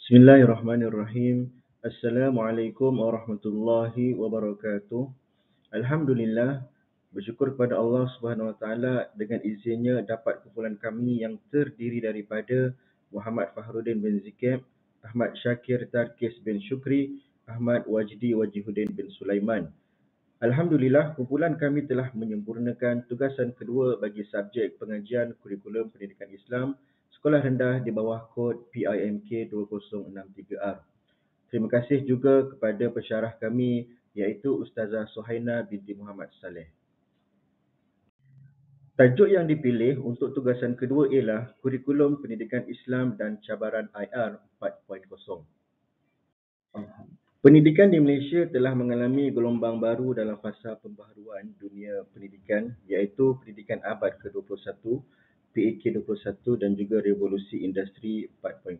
Bismillahirrahmanirrahim. Assalamualaikum warahmatullahi wabarakatuh. Alhamdulillah, bersyukur kepada Allah Subhanahu Wa Taala dengan izinnya dapat kumpulan kami yang terdiri daripada Muhammad Fakhruddin bin Zikab, Ahmad Syakir Tarkis bin Syukri, Ahmad Wajdi Wajihuddin bin Sulaiman. Alhamdulillah, kumpulan kami telah menyempurnakan tugasan kedua bagi subjek pengajian kurikulum pendidikan Islam Sekolah Rendah di bawah kod PIMK 2063R. Terima kasih juga kepada pensyarah kami iaitu Ustazah Suhaina binti Muhammad Saleh. Tajuk yang dipilih untuk tugasan kedua ialah Kurikulum Pendidikan Islam dan Cabaran IR 4.0. Pendidikan di Malaysia telah mengalami gelombang baru dalam fasa pembaharuan dunia pendidikan iaitu pendidikan abad ke-21, PAK 21 dan juga revolusi industri 4.0.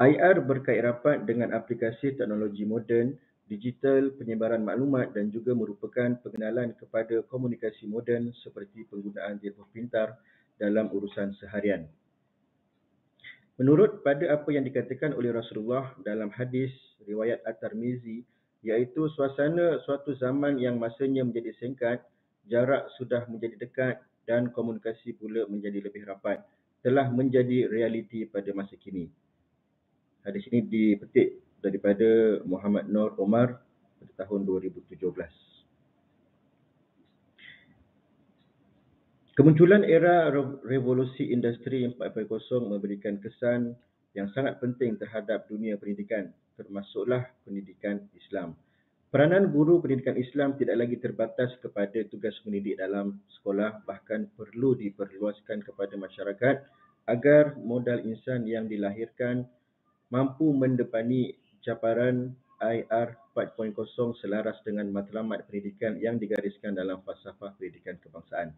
IR berkait rapat dengan aplikasi teknologi moden, digital, penyebaran maklumat dan juga merupakan pengenalan kepada komunikasi moden seperti penggunaan telefon pintar dalam urusan seharian. Menurut pada apa yang dikatakan oleh Rasulullah dalam hadis riwayat At-Tirmizi, iaitu suasana suatu zaman yang masanya menjadi singkat, jarak sudah menjadi dekat dan komunikasi pula menjadi lebih rapat, telah menjadi realiti pada masa kini. Hadis ini dipetik daripada Muhammad Nur Omar pada tahun 2017. Kemunculan era revolusi industri 4.0 memberikan kesan yang sangat penting terhadap dunia pendidikan, termasuklah pendidikan Islam. Peranan guru pendidikan Islam tidak lagi terbatas kepada tugas mendidik dalam sekolah, bahkan perlu diperluaskan kepada masyarakat agar modal insan yang dilahirkan mampu mendepani cabaran IR 4.0 selaras dengan matlamat pendidikan yang digariskan dalam falsafah pendidikan kebangsaan.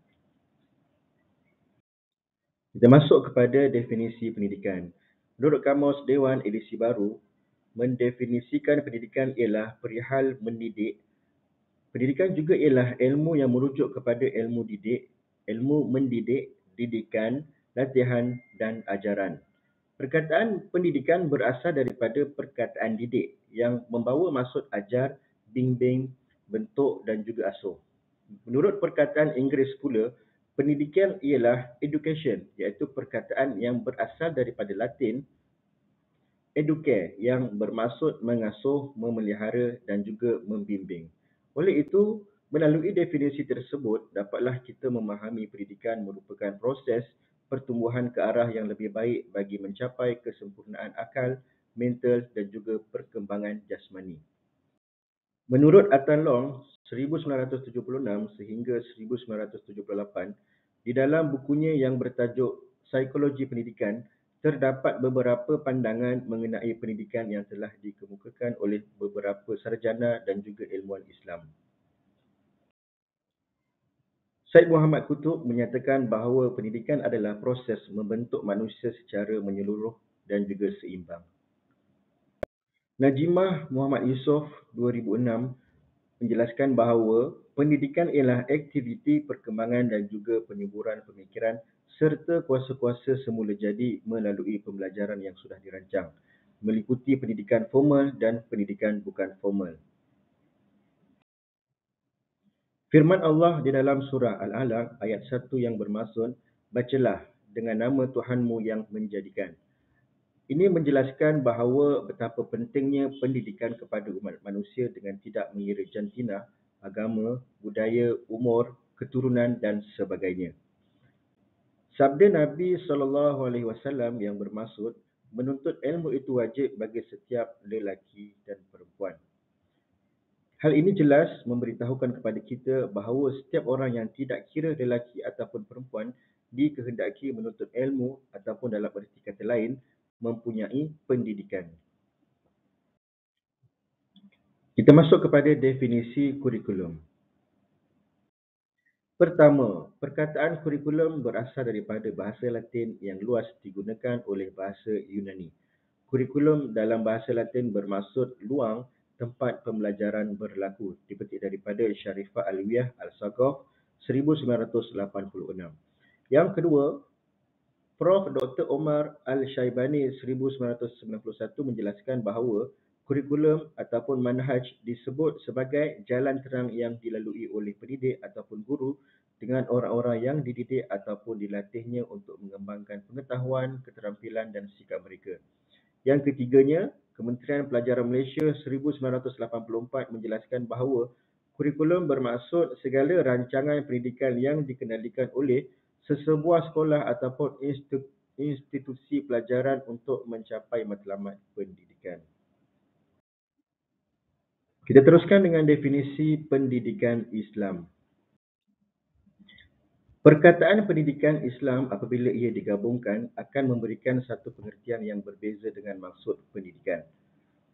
Kita masuk kepada definisi pendidikan. Menurut Kamus Dewan edisi baru, mendefinisikan pendidikan ialah perihal mendidik. Pendidikan juga ialah ilmu yang merujuk kepada ilmu didik, ilmu mendidik, didikan, latihan dan ajaran. Perkataan pendidikan berasal daripada perkataan didik yang membawa maksud ajar, bimbing, bentuk dan juga asuh. Menurut perkataan Inggeris pula, pendidikan ialah education, iaitu perkataan yang berasal daripada Latin educare yang bermaksud mengasuh, memelihara dan juga membimbing. Oleh itu, melalui definisi tersebut, dapatlah kita memahami pendidikan merupakan proses pertumbuhan ke arah yang lebih baik bagi mencapai kesempurnaan akal, mental dan juga perkembangan jasmani. Menurut Athan Long, 1976 sehingga 1978, di dalam bukunya yang bertajuk Psikologi Pendidikan, terdapat beberapa pandangan mengenai pendidikan yang telah dikemukakan oleh beberapa sarjana dan juga ilmuwan Islam. Syed Muhammad Qutb menyatakan bahawa pendidikan adalah proses membentuk manusia secara menyeluruh dan juga seimbang. Najimah Muhammad Yusof 2006 menjelaskan bahawa pendidikan ialah aktiviti perkembangan dan juga penyuburan pemikiran serta kuasa-kuasa semula jadi melalui pembelajaran yang sudah dirancang, meliputi pendidikan formal dan pendidikan bukan formal. Firman Allah di dalam surah Al-Alaq ayat 1 yang bermaksud, bacalah dengan nama Tuhanmu yang menjadikan. Ini menjelaskan bahawa betapa pentingnya pendidikan kepada umat manusia dengan tidak mengira jantina, agama, budaya, umur, keturunan dan sebagainya. Sabda Nabi SAW yang bermaksud, menuntut ilmu itu wajib bagi setiap lelaki dan perempuan. Hal ini jelas memberitahukan kepada kita bahawa setiap orang yang tidak kira lelaki ataupun perempuan dikehendaki menuntut ilmu ataupun dalam erti kata lain, mempunyai pendidikan. Kita masuk kepada definisi kurikulum. Pertama, perkataan kurikulum berasal daripada bahasa Latin yang luas digunakan oleh bahasa Yunani. Kurikulum dalam bahasa Latin bermaksud luang tempat pembelajaran berlaku, dipetik daripada Syarifah Alwiyah Al-Saqaf 1986. Yang kedua, Prof. Dr. Omar Al-Syaibani 1991 menjelaskan bahawa kurikulum ataupun manhaj disebut sebagai jalan terang yang dilalui oleh pendidik ataupun guru dengan orang-orang yang dididik ataupun dilatihnya untuk mengembangkan pengetahuan, keterampilan dan sikap mereka. Yang ketiganya, Kementerian Pelajaran Malaysia 1984 menjelaskan bahawa kurikulum bermaksud segala rancangan pendidikan yang dikendalikan oleh sesebuah sekolah ataupun institusi pelajaran untuk mencapai matlamat pendidikan. Kita teruskan dengan definisi pendidikan Islam. Perkataan pendidikan Islam apabila ia digabungkan akan memberikan satu pengertian yang berbeza dengan maksud pendidikan.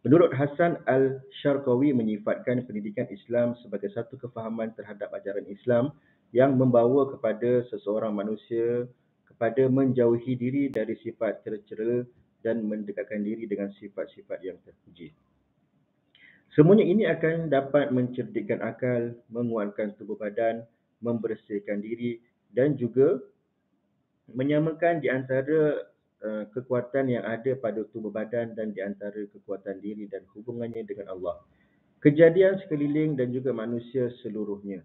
Menurut Hasan Al-Sharqawi menyifatkan pendidikan Islam sebagai satu kefahaman terhadap ajaran Islam yang membawa kepada seseorang manusia kepada menjauhi diri dari sifat tercela dan mendekatkan diri dengan sifat-sifat yang terpuji. Semuanya ini akan dapat mencerdikkan akal, menguatkan tubuh badan, membersihkan diri dan juga menyamakan di antara kekuatan yang ada pada tubuh badan dan di antara kekuatan diri dan hubungannya dengan Allah, kejadian sekeliling dan juga manusia seluruhnya.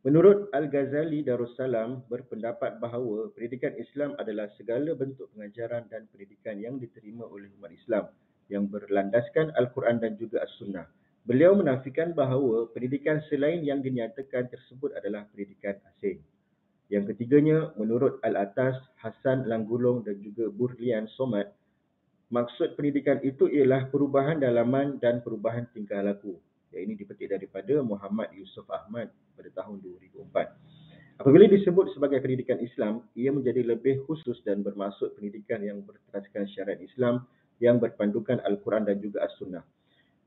Menurut Al-Ghazali Darussalam berpendapat bahawa pendidikan Islam adalah segala bentuk pengajaran dan pendidikan yang diterima oleh umat Islam yang berlandaskan Al-Quran dan juga As-Sunnah. Beliau menafikan bahawa pendidikan selain yang dinyatakan tersebut adalah pendidikan asing. Yang ketiganya, menurut Al-Atas, Hasan Langgulong dan juga Burlian Somad, maksud pendidikan itu ialah perubahan dalaman dan perubahan tingkah laku. Yang ini dipetik daripada Muhammad Yusuf Ahmad pada tahun 2004. Apabila disebut sebagai pendidikan Islam, ia menjadi lebih khusus dan bermaksud pendidikan yang berteraskan syariat Islam yang berpandukan Al-Quran dan juga As-Sunnah.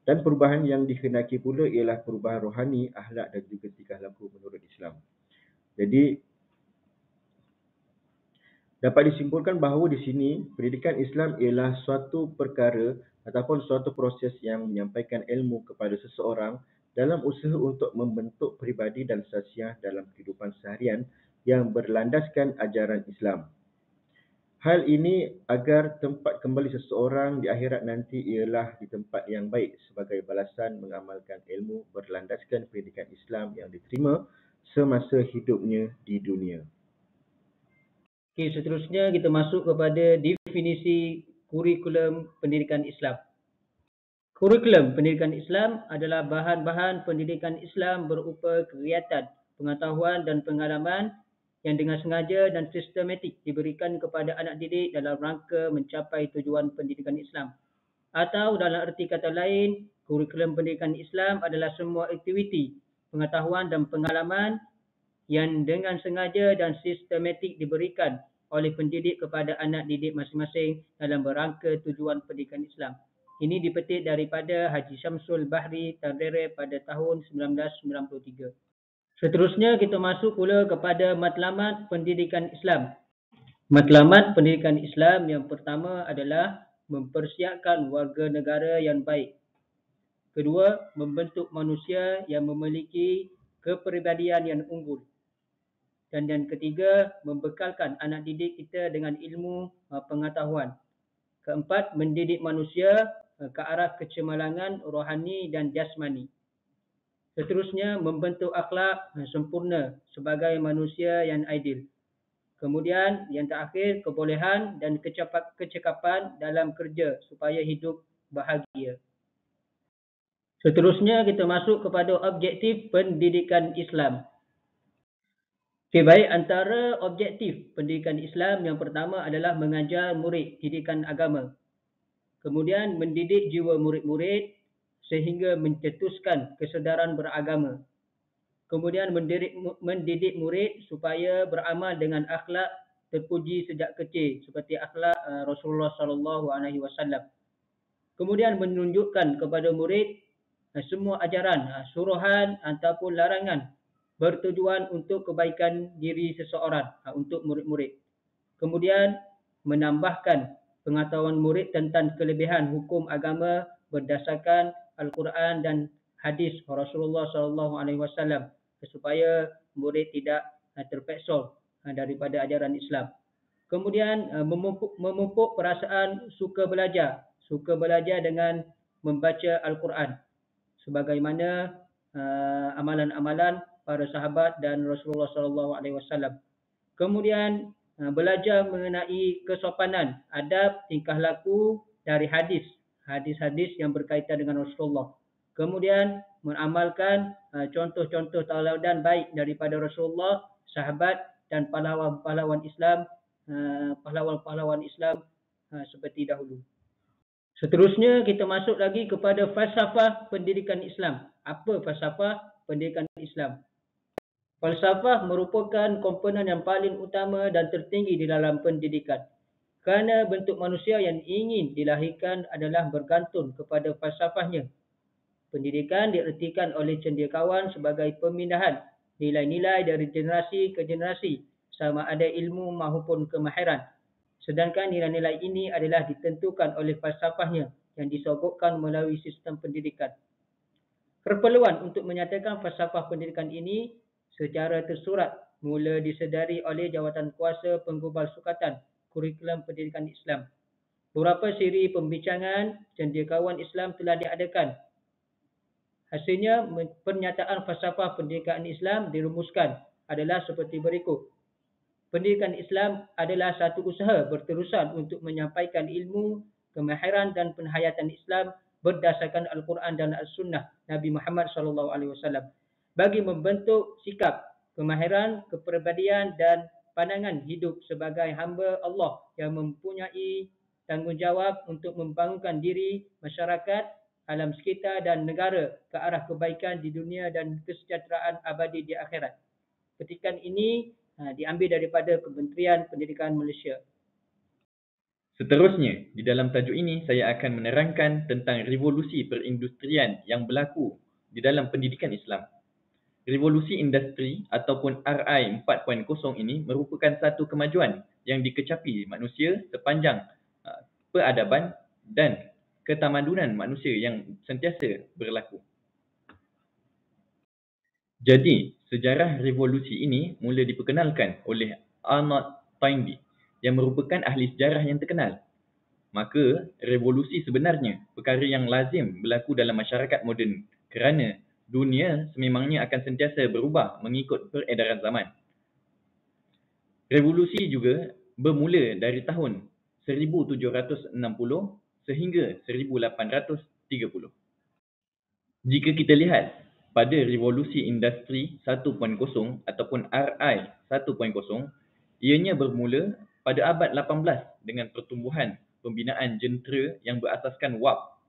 Dan perubahan yang dikhendaki pula ialah perubahan rohani, akhlak dan juga tingkah laku menurut Islam. Jadi, dapat disimpulkan bahawa di sini pendidikan Islam ialah suatu perkara ataupun suatu proses yang menyampaikan ilmu kepada seseorang dalam usaha untuk membentuk peribadi dan sasiah dalam kehidupan seharian yang berlandaskan ajaran Islam. Hal ini agar tempat kembali seseorang di akhirat nanti ialah di tempat yang baik sebagai balasan mengamalkan ilmu berlandaskan pendidikan Islam yang diterima semasa hidupnya di dunia. Okey, seterusnya kita masuk kepada definisi kurikulum pendidikan Islam. Kurikulum pendidikan Islam adalah bahan-bahan pendidikan Islam berupa kegiatan, pengetahuan dan pengalaman yang dengan sengaja dan sistematik diberikan kepada anak didik dalam rangka mencapai tujuan pendidikan Islam. Atau dalam erti kata lain, kurikulum pendidikan Islam adalah semua aktiviti, pengetahuan dan pengalaman yang dengan sengaja dan sistematik diberikan oleh pendidik kepada anak didik masing-masing dalam berangka tujuan pendidikan Islam. Ini dipetik daripada Haji Syamsul Bahri Tardere pada tahun 1993. Seterusnya kita masuk pula kepada matlamat pendidikan Islam. Matlamat pendidikan Islam yang pertama adalah mempersiapkan warga negara yang baik. Kedua, membentuk manusia yang memiliki kepribadian yang unggul. Dan yang ketiga, membekalkan anak didik kita dengan ilmu pengetahuan. Keempat, mendidik manusia ke arah kecemerlangan rohani dan jasmani. Seterusnya, membentuk akhlak sempurna sebagai manusia yang ideal. Kemudian, yang terakhir, kebolehan dan kecekapan dalam kerja supaya hidup bahagia. Seterusnya, kita masuk kepada objektif pendidikan Islam. Okey, baik, antara objektif pendidikan Islam yang pertama adalah mengajar murid didikan agama. Kemudian mendidik jiwa murid-murid sehingga mencetuskan kesedaran beragama. Kemudian mendidik murid supaya beramal dengan akhlak terpuji sejak kecil seperti akhlak Rasulullah SAW. Kemudian menunjukkan kepada murid semua ajaran, suruhan ataupun larangan bertujuan untuk kebaikan diri seseorang, untuk murid-murid. Kemudian menambahkan pengetahuan murid tentang kelebihan hukum agama berdasarkan Al-Quran dan hadis Rasulullah SAW supaya murid tidak terpeksa daripada ajaran Islam. Kemudian memupuk perasaan suka belajar dengan membaca Al-Quran sebagaimana amalan-amalan para sahabat dan Rasulullah SAW. Kemudian belajar mengenai kesopanan, adab, tingkah laku dari hadis-hadis yang berkaitan dengan Rasulullah. Kemudian mengamalkan contoh-contoh tauladan baik daripada Rasulullah, sahabat dan pahlawan-pahlawan Islam, seperti dahulu. Seterusnya kita masuk lagi kepada falsafah pendidikan Islam. Apa falsafah pendidikan Islam? Falsafah merupakan komponen yang paling utama dan tertinggi di dalam pendidikan. Kerana bentuk manusia yang ingin dilahirkan adalah bergantung kepada falsafahnya. Pendidikan diertikan oleh cendekiawan sebagai pemindahan nilai-nilai dari generasi ke generasi sama ada ilmu maupun kemahiran. Sedangkan nilai-nilai ini adalah ditentukan oleh falsafahnya yang disogokkan melalui sistem pendidikan. Keperluan untuk menyatakan falsafah pendidikan ini secara tersurat mula disedari oleh Jawatan Kuasa Penggubal Sukatan Kurikulum Pendidikan Islam. Beberapa siri pembincangan cendekiawan Islam telah diadakan. Hasilnya, pernyataan falsafah pendidikan Islam dirumuskan adalah seperti berikut. Pendidikan Islam adalah satu usaha berterusan untuk menyampaikan ilmu, kemahiran dan penghayatan Islam berdasarkan Al-Quran dan As-Sunnah Nabi Muhammad SAW bagi membentuk sikap, kemahiran, kepribadian dan pandangan hidup sebagai hamba Allah yang mempunyai tanggungjawab untuk membangunkan diri, masyarakat, alam sekitar dan negara ke arah kebaikan di dunia dan kesejahteraan abadi di akhirat. Petikan ini diambil daripada Kementerian Pendidikan Malaysia. Seterusnya, di dalam tajuk ini saya akan menerangkan tentang revolusi perindustrian yang berlaku di dalam pendidikan Islam. Revolusi industri ataupun RI 4.0 ini merupakan satu kemajuan yang dikecapi manusia sepanjang peradaban dan ketamadunan manusia yang sentiasa berlaku. Jadi, sejarah revolusi ini mula diperkenalkan oleh Arnold Toynbee yang merupakan ahli sejarah yang terkenal. Maka, revolusi sebenarnya perkara yang lazim berlaku dalam masyarakat moden kerana dunia sememangnya akan sentiasa berubah mengikut peredaran zaman. Revolusi juga bermula dari tahun 1760 sehingga 1830. Jika kita lihat pada revolusi industri 1.0 ataupun RI 1.0, ianya bermula pada abad 18 dengan pertumbuhan pembinaan jentera yang berasaskan wap.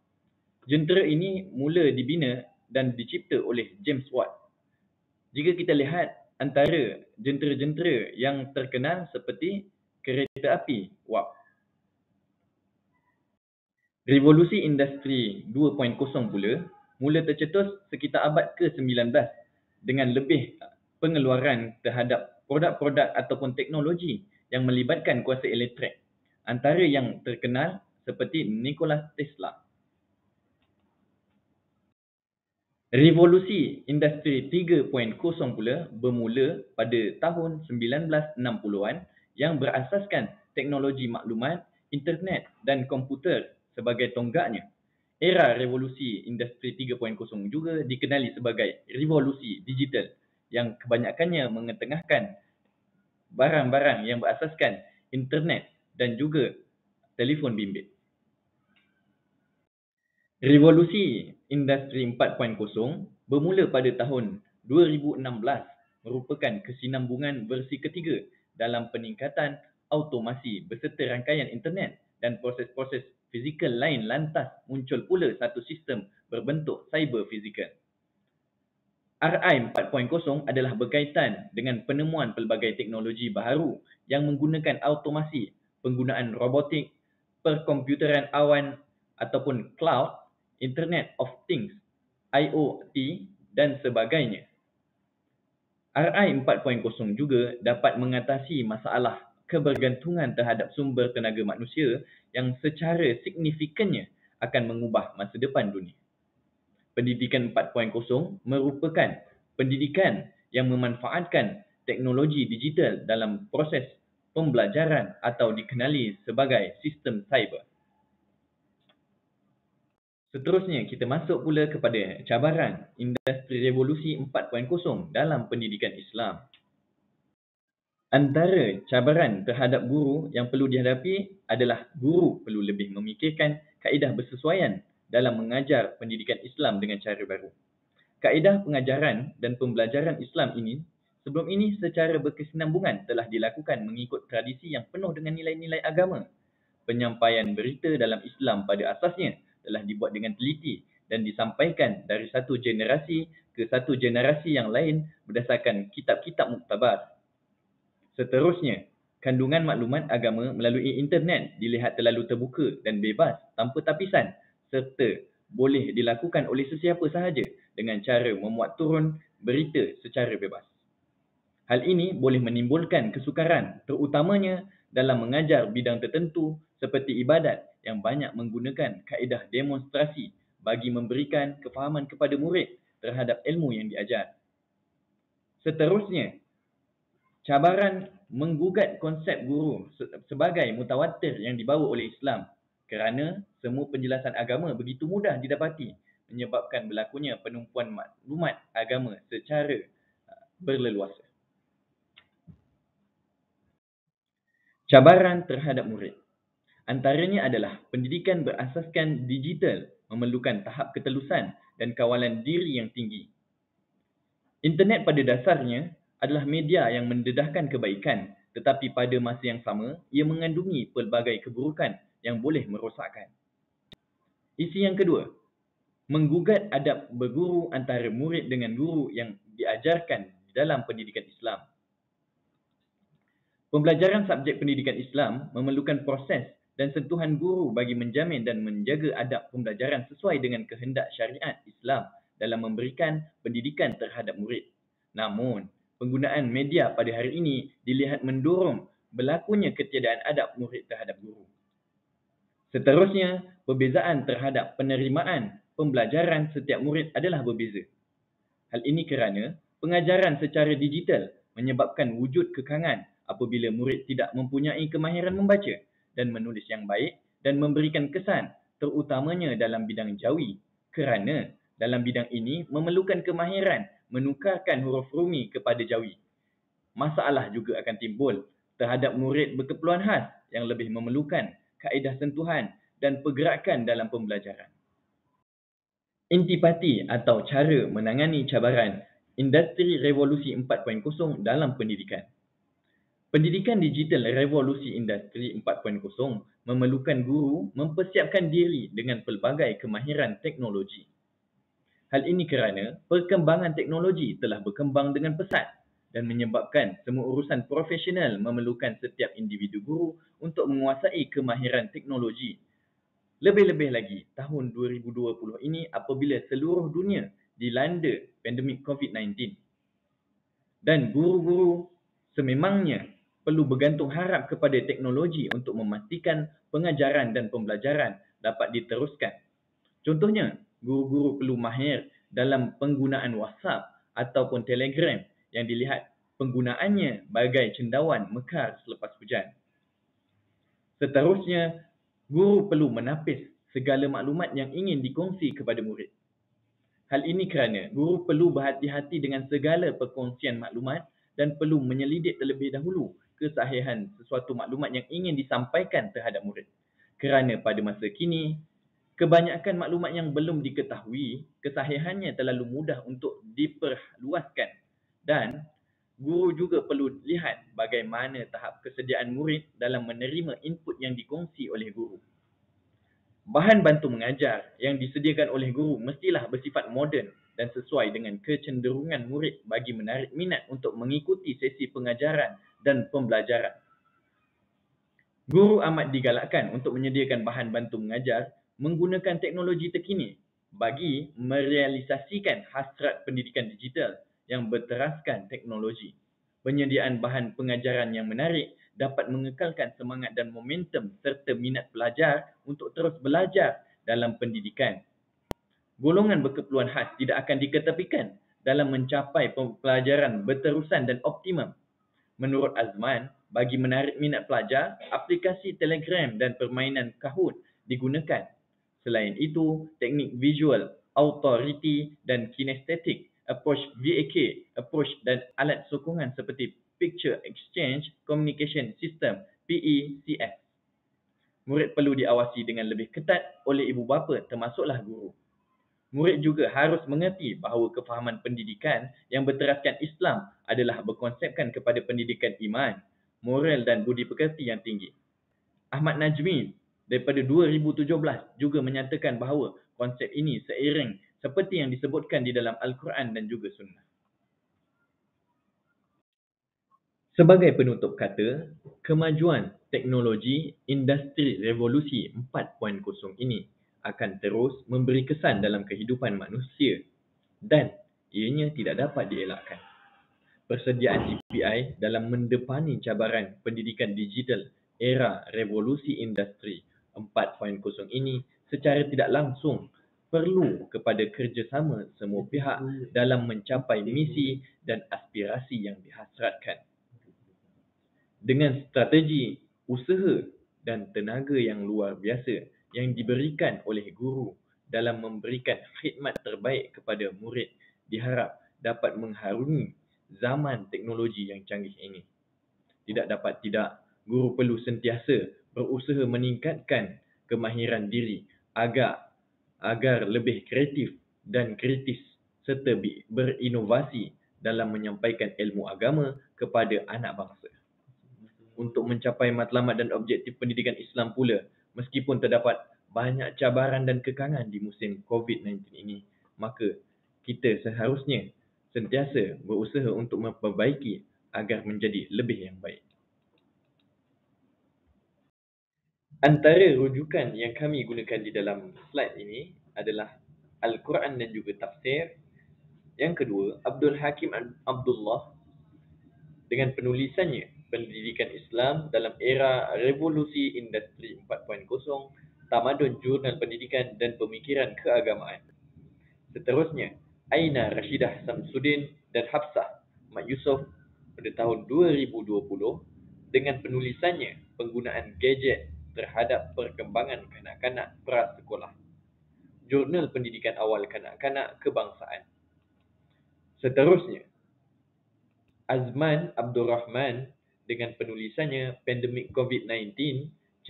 Jentera ini mula dibina dan dicipta oleh James Watt. Jika kita lihat antara jentera-jentera yang terkenal seperti kereta api wap. Revolusi industri 2.0 pula mula tercetus sekitar abad ke-19 dengan lebih pengeluaran terhadap produk-produk ataupun teknologi yang melibatkan kuasa elektrik. Antara yang terkenal seperti Nikola Tesla. Revolusi industri 3.0 pula bermula pada tahun 1960-an yang berasaskan teknologi maklumat, internet dan komputer sebagai tonggaknya. Era revolusi industri 3.0 juga dikenali sebagai revolusi digital yang kebanyakannya mengetengahkan barang-barang yang berasaskan internet dan juga telefon bimbit. Revolusi industri 4.0 bermula pada tahun 2016 merupakan kesinambungan versi ketiga dalam peningkatan automasi beserta rangkaian internet dan proses-proses fizikal lain lantas muncul pula satu sistem berbentuk cyber fizikal. RI 4.0 adalah berkaitan dengan penemuan pelbagai teknologi baharu yang menggunakan automasi, penggunaan robotik, perkomputeran awan ataupun cloud, Internet of Things, IoT dan sebagainya. RI 4.0 juga dapat mengatasi masalah kebergantungan terhadap sumber tenaga manusia yang secara signifikannya akan mengubah masa depan dunia. Pendidikan 4.0 merupakan pendidikan yang memanfaatkan teknologi digital dalam proses pembelajaran atau dikenali sebagai sistem cyber. Seterusnya, kita masuk pula kepada cabaran industri revolusi 4.0 dalam pendidikan Islam. Antara cabaran terhadap guru yang perlu dihadapi adalah guru perlu lebih memikirkan kaedah bersesuaian dalam mengajar pendidikan Islam dengan cara baru. Kaedah pengajaran dan pembelajaran Islam ini sebelum ini secara berkesinambungan telah dilakukan mengikut tradisi yang penuh dengan nilai-nilai agama. Penyampaian berita dalam Islam pada asasnya telah dibuat dengan teliti dan disampaikan dari satu generasi ke satu generasi yang lain berdasarkan kitab-kitab muktabar. Seterusnya, kandungan maklumat agama melalui internet dilihat terlalu terbuka dan bebas tanpa tapisan serta boleh dilakukan oleh sesiapa sahaja dengan cara memuat turun berita secara bebas. Hal ini boleh menimbulkan kesukaran terutamanya dalam mengajar bidang tertentu seperti ibadat yang banyak menggunakan kaedah demonstrasi bagi memberikan kefahaman kepada murid terhadap ilmu yang diajar. Seterusnya, cabaran menggugat konsep guru sebagai mutawatir yang dibawa oleh Islam kerana semua penjelasan agama begitu mudah didapati menyebabkan berlakunya penumpuan maklumat agama secara berleluasa. Cabaran terhadap murid antaranya adalah pendidikan berasaskan digital memerlukan tahap ketelusan dan kawalan diri yang tinggi. Internet pada dasarnya adalah media yang mendedahkan kebaikan, tetapi pada masa yang sama, ia mengandungi pelbagai keburukan yang boleh merosakkan. Isi yang kedua, menggugat adab berguru antara murid dengan guru yang diajarkan dalam pendidikan Islam. Pembelajaran subjek pendidikan Islam memerlukan proses dan sentuhan guru bagi menjamin dan menjaga adab pembelajaran sesuai dengan kehendak syariat Islam dalam memberikan pendidikan terhadap murid. Namun, penggunaan media pada hari ini dilihat mendorong berlakunya ketiadaan adab murid terhadap guru. Seterusnya, perbezaan terhadap penerimaan pembelajaran setiap murid adalah berbeza. Hal ini kerana pengajaran secara digital menyebabkan wujud kekangan apabila murid tidak mempunyai kemahiran membaca dan menulis yang baik dan memberikan kesan terutamanya dalam bidang jawi kerana dalam bidang ini memerlukan kemahiran menukarkan huruf rumi kepada jawi. Masalah juga akan timbul terhadap murid berkeperluan khas yang lebih memerlukan kaedah sentuhan dan pergerakan dalam pembelajaran. Intipati atau cara menangani cabaran industri revolusi 4.0 dalam pendidikan. Pendidikan digital revolusi industri 4.0 memerlukan guru mempersiapkan diri dengan pelbagai kemahiran teknologi. Hal ini kerana perkembangan teknologi telah berkembang dengan pesat dan menyebabkan semua urusan profesional memerlukan setiap individu guru untuk menguasai kemahiran teknologi. Lebih-lebih lagi, tahun 2020 ini apabila seluruh dunia dilanda pandemik COVID-19. Dan guru-guru sememangnya perlu bergantung harap kepada teknologi untuk memastikan pengajaran dan pembelajaran dapat diteruskan. Contohnya, guru-guru perlu mahir dalam penggunaan WhatsApp ataupun Telegram yang dilihat penggunaannya bagai cendawan mekar selepas hujan. Seterusnya, guru perlu menapis segala maklumat yang ingin dikongsi kepada murid. Hal ini kerana guru perlu berhati-hati dengan segala perkongsian maklumat dan perlu menyelidik terlebih dahulu kesahihan sesuatu maklumat yang ingin disampaikan terhadap murid. Kerana pada masa kini, kebanyakan maklumat yang belum diketahui, kesahihannya terlalu mudah untuk diperluaskan dan guru juga perlu lihat bagaimana tahap kesediaan murid dalam menerima input yang dikongsi oleh guru. Bahan bantu mengajar yang disediakan oleh guru mestilah bersifat moden dan sesuai dengan kecenderungan murid bagi menarik minat untuk mengikuti sesi pengajaran dan pembelajaran. Guru amat digalakkan untuk menyediakan bahan bantu mengajar menggunakan teknologi terkini bagi merealisasikan hasrat pendidikan digital yang berteraskan teknologi. Penyediaan bahan pengajaran yang menarik dapat mengekalkan semangat dan momentum serta minat pelajar untuk terus belajar dalam pendidikan. Golongan berkeperluan khas tidak akan diketepikan dalam mencapai pelajaran berterusan dan optimum. Menurut Azman, Bagi menarik minat pelajar, aplikasi Telegram dan permainan Kahoot digunakan. Selain itu, teknik visual, authority dan kinesthetic approach VAK approach dan alat sokongan seperti Picture Exchange Communication System PECS. Murid perlu diawasi dengan lebih ketat oleh ibu bapa termasuklah guru. Murid juga harus mengerti bahawa kefahaman pendidikan yang berteraskan Islam adalah berkonsepkan kepada pendidikan iman, moral dan budi pekerti yang tinggi. Ahmad Najmi daripada 2017 juga menyatakan bahawa konsep ini seiring seperti yang disebutkan di dalam Al-Quran dan juga Sunnah. Sebagai penutup kata, kemajuan teknologi industri revolusi 4.0 ini akan terus memberi kesan dalam kehidupan manusia dan ianya tidak dapat dielakkan. Persediaan GPI dalam mendepani cabaran pendidikan digital era revolusi industri 4.0 ini secara tidak langsung perlu kepada kerjasama semua pihak dalam mencapai misi dan aspirasi yang dihasratkan. Dengan strategi, usaha dan tenaga yang luar biasa yang diberikan oleh guru dalam memberikan khidmat terbaik kepada murid diharap dapat mengharungi zaman teknologi yang canggih ini. Tidak dapat tidak, guru perlu sentiasa berusaha meningkatkan kemahiran diri agar lebih kreatif dan kritis serta berinovasi dalam menyampaikan ilmu agama kepada anak bangsa. Untuk mencapai matlamat dan objektif pendidikan Islam pula, meskipun terdapat banyak cabaran dan kekangan di musim COVID-19 ini, maka kita seharusnya sentiasa berusaha untuk memperbaiki agar menjadi lebih yang baik. Antara rujukan yang kami gunakan di dalam slide ini adalah Al-Quran dan juga tafsir. Yang kedua, Abdul Hakim Abdullah dengan penulisannya Pendidikan Islam dalam Era Revolusi Industri 4.0, Tamadun Jurnal Pendidikan dan Pemikiran Keagamaan. Seterusnya, Aina Rashidah Samsudin dan Hafsah Mat Yusof pada tahun 2020 dengan penulisannya Penggunaan Gadget terhadap Perkembangan Kanak-kanak Prasekolah, Jurnal Pendidikan Awal Kanak-kanak Kebangsaan. Seterusnya, Azman Abdul Rahman dengan penulisannya Pandemik COVID-19,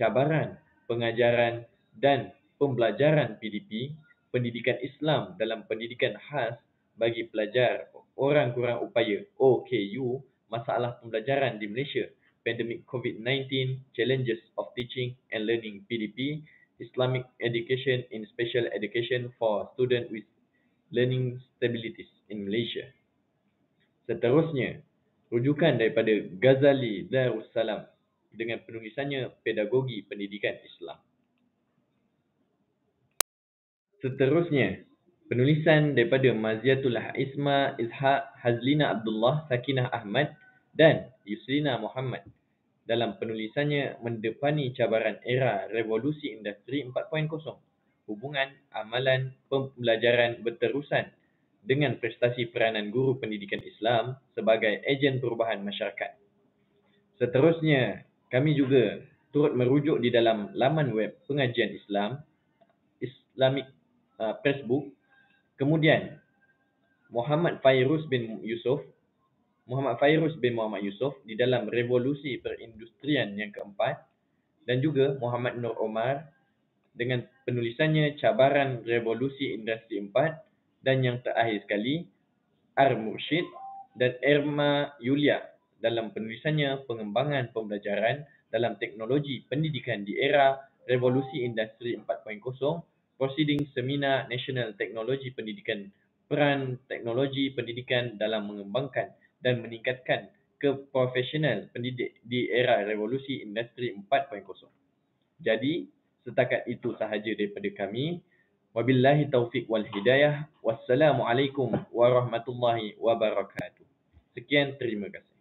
Cabaran, Pengajaran dan Pembelajaran PDP, Pendidikan Islam dalam Pendidikan Khas bagi Pelajar Orang Kurang Upaya OKU, Masalah Pembelajaran di Malaysia, Pandemic COVID-19, Challenges of Teaching and Learning PDP, Islamic Education in Special Education for Students with Learning Stabilities in Malaysia. Seterusnya, rujukan daripada Ghazali Darussalam dengan penulisannya Pedagogi Pendidikan Islam. Seterusnya, penulisan daripada Maziatullah Isma Ishaq Hazlina Abdullah Sakinah Ahmad dan Yusrina Muhammad dalam penulisannya Mendepani Cabaran Era Revolusi Industri 4.0, Hubungan Amalan Pembelajaran Berterusan dengan prestasi peranan guru pendidikan Islam sebagai ejen perubahan masyarakat. Seterusnya, kami juga turut merujuk di dalam laman web Pengajian Islam, Islamic Pressbook, kemudian Muhammad Fairuz bin Muhammad Yusof di dalam Revolusi Perindustrian yang keempat, dan juga Muhammad Nur Omar dengan penulisannya Cabaran Revolusi Industri 4, dan yang terakhir sekali Ar-Mursyid dan Irma Yulia dalam penulisannya Pengembangan Pembelajaran dalam Teknologi Pendidikan di Era Revolusi Industri 4.0, Proceeding Seminar Nasional Teknologi Pendidikan, Peran Teknologi Pendidikan dalam Mengembangkan dan Meningkatkan Keprofesional Pendidik di Era Revolusi Industri 4.0. Jadi, setakat itu sahaja daripada kami. Wabillahi taufiq wal hidayah. Wassalamualaikum warahmatullahi wabarakatuh. Sekian, terima kasih.